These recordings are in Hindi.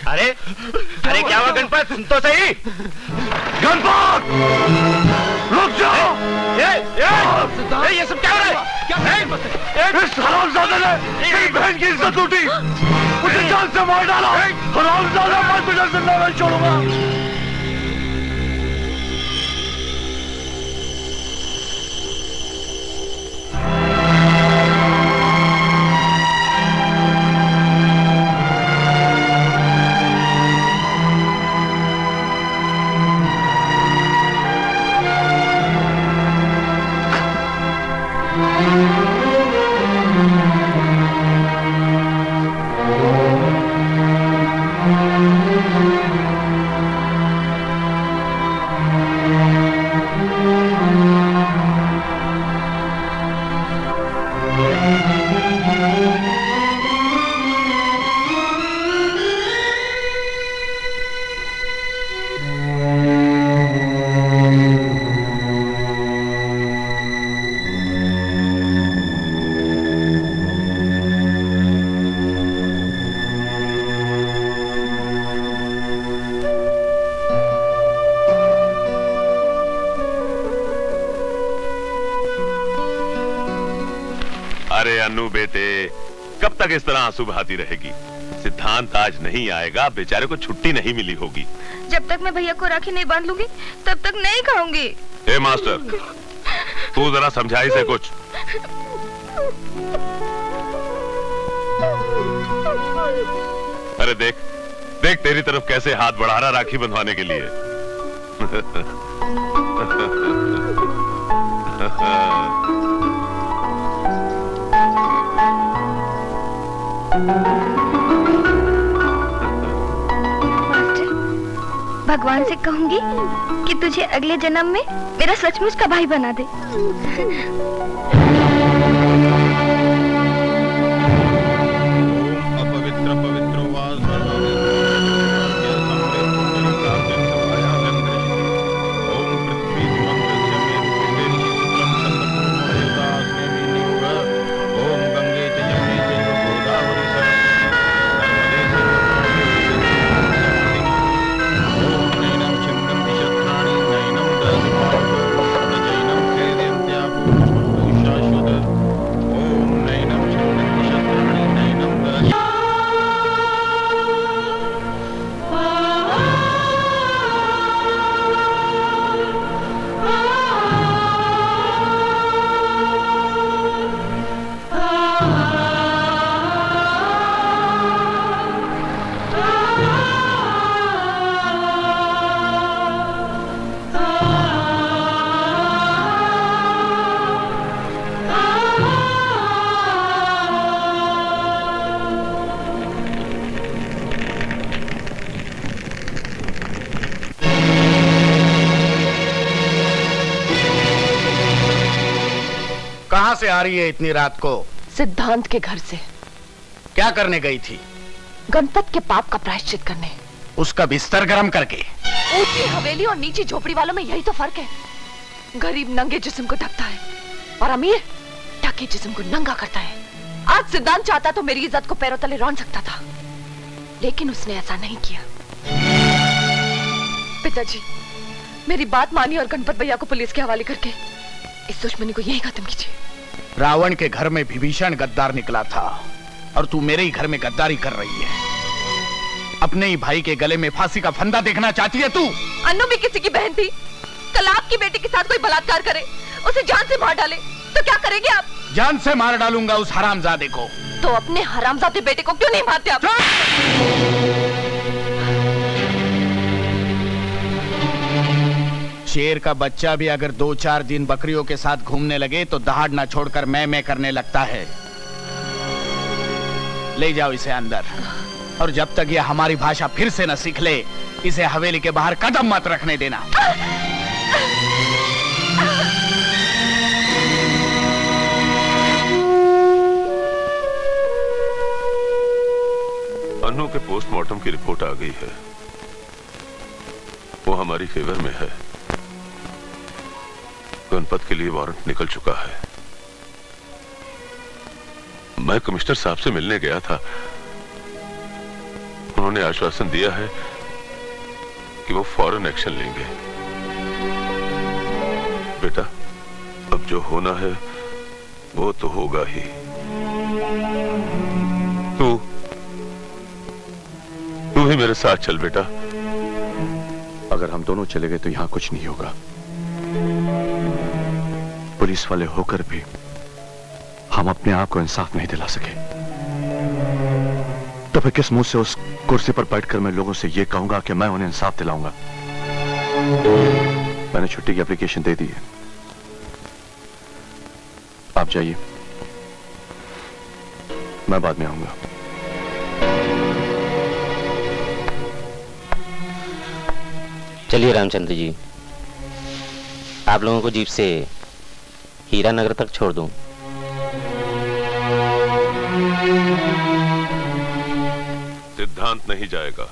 अरे अरे क्या हुआ गणपत, सुन तो सही। गणपत रुक जाओ। ये सब क्या हो रहा है? इस हरामजादे ने मेरी बहन की इज्जत लूटी, मुझे जान से मार डाला। हरामजादा, मैं तुझे जिंदा नहीं छोड़ूंगा। अनु बेटे, कब तक इस तरह आंसू बहाती रहेगी? सिद्धांत आज नहीं आएगा, बेचारे को छुट्टी नहीं मिली होगी। जब तक मैं भैया को राखी नहीं बांध लूंगी तब तक नहीं खाऊंगी। ए मास्टर, तू जरा समझा इसे कुछ। अरे देख देख तेरी तरफ कैसे हाथ बढ़ा रहा राखी बंधवाने के लिए। मास्टर, भगवान से कहूंगी कि तुझे अगले जन्म में मेरा सचमुच का भाई बना दे। कहां से आ रही है इतनी रात को? सिद्धांत के घर से। क्या करने गई थी? गणपत के पाप का प्रायश्चित करने। उसका बिस्तर गर्म करके। ऊंची हवेली और नीची झोपड़ी वालों में यही तो फर्क है। गरीब नंगे जिस्म को ढकता है और अमीर ढके जिस्म को नंगा करता है। आज सिद्धांत चाहता तो मेरी इज्जत को पैरों तले रौंद सकता था, लेकिन उसने ऐसा नहीं किया। पिताजी, मेरी बात मानिए और गणपत भैया को पुलिस के हवाले करके इस दुश्मनी को यही खत्म कीजिए। रावण के घर में विभीषण गद्दार निकला था और तू मेरे ही घर में गद्दारी कर रही है। अपने ही भाई के गले में फांसी का फंदा देखना चाहती है तू? अन्नू भी किसी की बहन थी। कल आपकी बेटी के साथ कोई बलात्कार करे, उसे जान से मार डाले तो क्या करेंगे आप? जान से मार डालूंगा उस हरामजादे को। तो अपने हरामजादे बेटे को क्यों नहीं मारते आप? शेर का बच्चा भी अगर 2-4 दिन बकरियों के साथ घूमने लगे तो दहाड़ ना छोड़कर मैं करने लगता है। ले जाओ इसे अंदर, और जब तक ये हमारी भाषा फिर से न सीख ले, इसे हवेली के बाहर कदम मत रखने देना। अनु के पोस्टमार्टम की रिपोर्ट आ गई है, वो हमारी फेवर में है। गणपत के लिए वारंट निकल चुका है। मैं कमिश्नर साहब से मिलने गया था। उन्होंने आश्वासन दिया है कि वो फौरन एक्शन लेंगे। बेटा, अब जो होना है वो तो होगा ही। तू ही मेरे साथ चल बेटा। अगर हम दोनों चले गए तो यहां कुछ नहीं होगा। पुलिस वाले होकर भी हम अपने आप को इंसाफ नहीं दिला सके, तो फिर किस मुंह से उस कुर्सी पर बैठकर मैं लोगों से यह कहूंगा कि मैं उन्हें इंसाफ दिलाऊंगा? मैंने छुट्टी की एप्लीकेशन दे दी है। आप जाइए, मैं बाद में आऊंगा। चलिए रामचंद्र जी, आप लोगों को जीप से हीरा नगर तक छोड़ दूं। सिद्धांत नहीं जाएगा।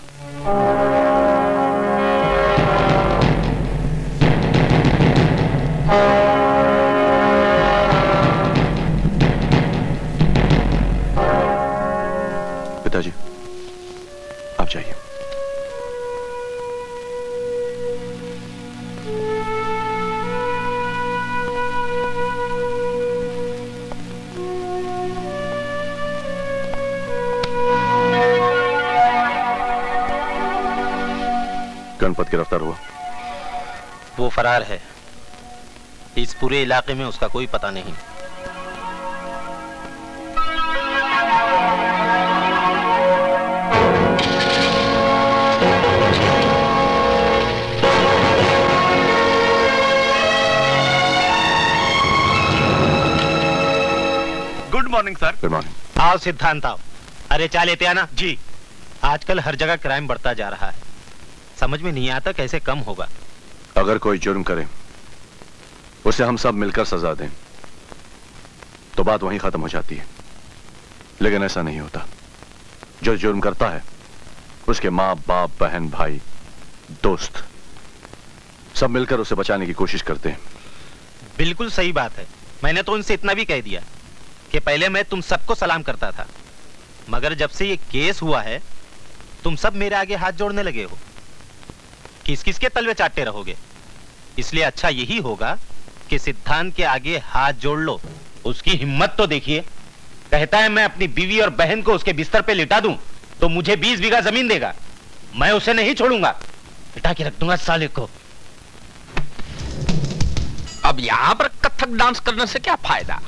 पिताजी, आप जाइए। गणपत गिरफ्तार हुआ? वो फरार है। इस पूरे इलाके में उसका कोई पता नहीं। Good morning sir. Good morning. आओ सिद्धांत आओ। अरे चाय लेते आना जी। आजकल हर जगह क्राइम बढ़ता जा रहा है, समझ में नहीं आता कैसे कम होगा। अगर कोई जुर्म करे उसे हम सब मिलकर सजा दें तो बात वहीं खत्म हो जाती है, लेकिन ऐसा नहीं होता। जो जुर्म करता है उसके माँ बाप, बहन, भाई, दोस्त सब मिलकर उसे बचाने की कोशिश करते हैं। बिल्कुल सही बात है। मैंने तो उनसे इतना भी कह दिया कि पहले मैं तुम सबको सलाम करता था, मगर जब से ये केस हुआ है तुम सब मेरे आगे हाथ जोड़ने लगे हो। किस किस के तलवे चाटते रहोगे? इसलिए अच्छा यही होगा कि सिद्धांत के आगे हाथ जोड़ लो। उसकी हिम्मत तो देखिए, कहता है मैं अपनी बीवी और बहन को उसके बिस्तर पे लिटा दूं तो मुझे 20 बीघा जमीन देगा। मैं उसे नहीं छोड़ूंगा, लिटा के रख दूंगा साले को। अब यहाँ पर कथक डांस करने से क्या फायदा?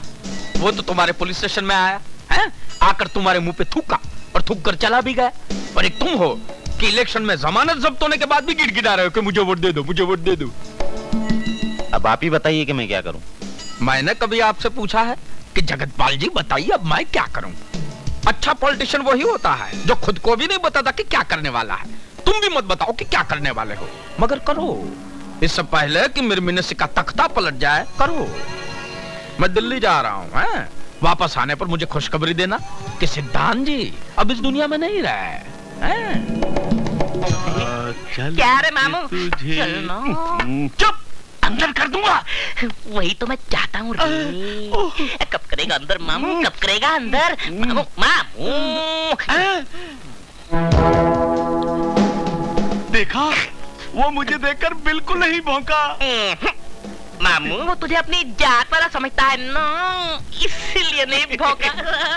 वो तो तुम्हारे पुलिस स्टेशन में आया है, आकर तुम्हारे मुंह पे थूका और थूक कर चला भी गया। और एक तुम हो कि इलेक्शन में जमानत जब्त होने के बाद भी गिड़गिड़ा रहे हो कि मुझे वोट दे दो, मुझे वोट दे दो। अब आप ही बताइए कि मैं क्या करूं। मैंने कभी आपसे पूछा है कि जगतपाल जी बताइए अब मैं क्या करूं? अच्छा पॉलिटिशियन वही होता है जो खुद को भी नहीं बताता कि क्या करने वाला है। तुम भी मत बताओ कि क्या करने वाले हो, मगर करो। इससे पहले कि मेरे मिनिस्ट्री का तख्ता पलट जाए, करो। मैं दिल्ली जा रहा हूँ, वापस आने पर मुझे खुशखबरी देना कि सिद्धांत जी अब इस दुनिया में नहीं रहे। क्या रे मामू? चुप, अंदर कर दूंगा। वही तो मैं चाहता हूँ रे। कब करेगा अंदर मामू, कब करेगा अंदर मामू? मामू देखा, वो मुझे देखकर बिल्कुल नहीं भौंका। मामू वो तुझे अपनी जात वाला समझता है ना, इसलिए नहीं भौंका।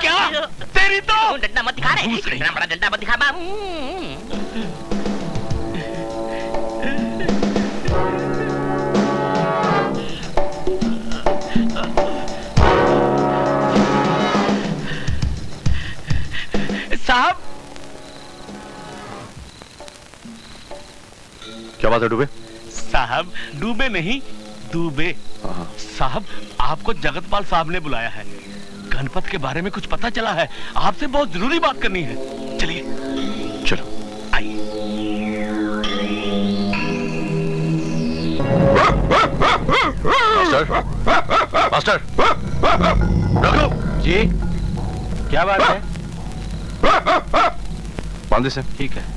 क्या? तेरी तो डंडा मत दिखा रे, इतना बड़ा डंडा मत दिखा मामू। साहब, क्या बात है डूबे? साहब डूबे नहीं, दूबे। साहब आपको जगतपाल साहब ने बुलाया है। गणपत के बारे में कुछ पता चला है, आपसे बहुत जरूरी बात करनी है। चलिए चलो आइए। मास्टर, मास्टर, रघु जी, क्या बात है? बांधे से। ठीक है।